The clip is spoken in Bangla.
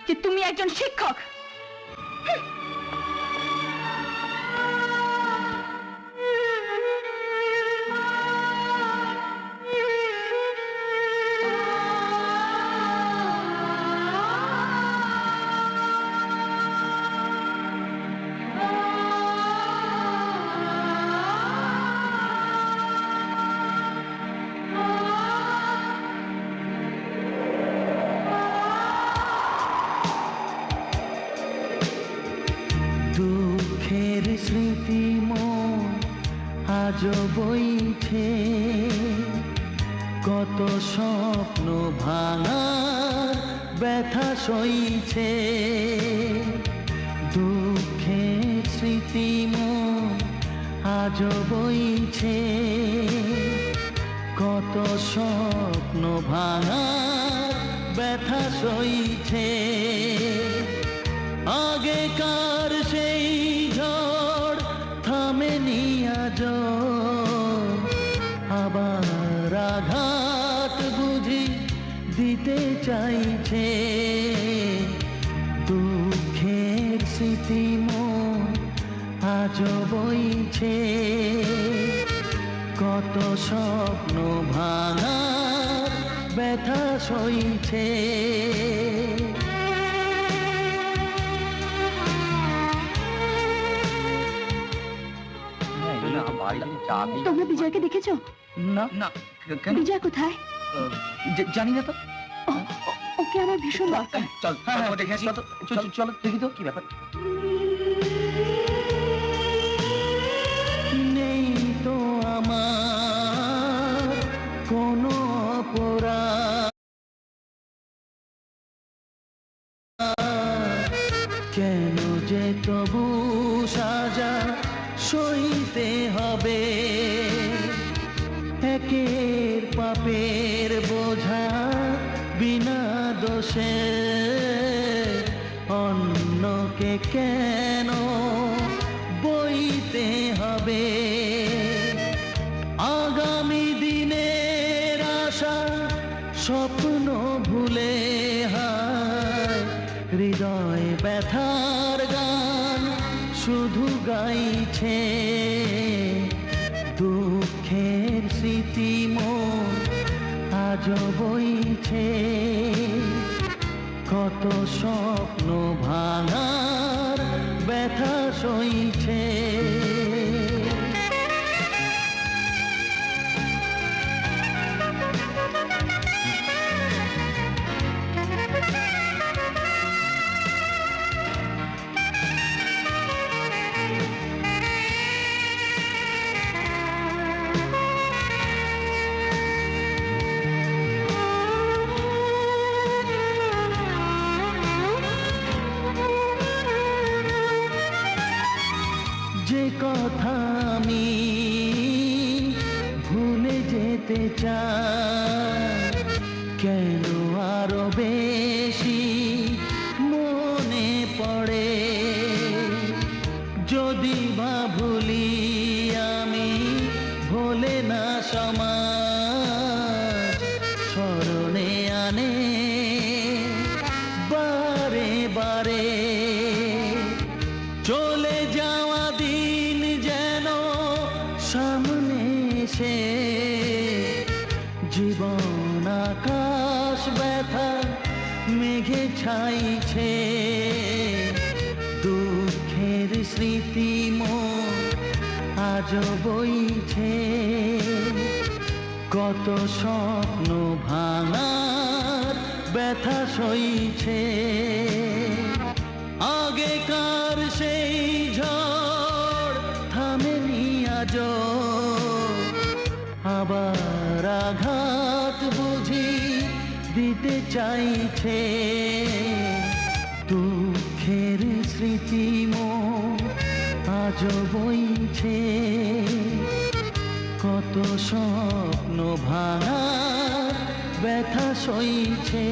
যে তুমি একজন শিক্ষক। দুঃখের স্মৃতি মন আজ বইছে, কত স্বপ্ন ভাঙার ব্যথা সইছে। দুঃখের স্মৃতি মন আজ বইছে, কত স্বপ্ন ভাঙার ব্যথা সইছে। আগেকার সেই ঝড় থামেনি আজ, আবার আঘাত বুঝি দিতে চাইছে। দুঃখের স্মৃতি মন আজ বইছে, কত স্বপ্ন ভাঙার ব্যথা সইছে। তোমরা বিজয়কে দেখেছো? না না। বিজয় কোথায়? জানি না তো। ওকে আমার ভীষণ দরকার। চল দেখে আসি। চলো দেখি তো কি ব্যাপার। নেই তো আমার কোনো অপরাধ, কেন যে তবু সাজা সইতে হবে। একের পাপের বোঝা বিনা দোষে অন্যকে কেন বইতে হবে। আগামী দিনের আশা স্বপ্ন ভুলে হায় হৃদয় ব্যথার গান শুধু গাইছে। দুঃখের স্মৃতি মন আজ বইছে, কত স্বপ্ন ভাঙার ব্যথা সইছে। যে কথা আমি ভুলে যেতে চাই, কেন আরো বেশি মনে পড়ে। যদি বা ভুলি আমি ভোলে না সমাজ স্মরণে আনে বারে বারে। চলে যাওয়া দিন যেন সামনে এসে জীবন আকাশ ব্যথা মেঘে ছাইছে। দুঃখের স্মৃতি মন আজ বইছে, কত স্বপ্ন ভাঙার ব্যথা সইছে। আগেকার সেই ঝড় থামেনি আজ, আবার আঘাত বুঝি দিতে চাইছে। দুঃখের স্মৃতি মন আজ বইছে, কত স্বপ্ন ভাঙার ব্যথা সইছে।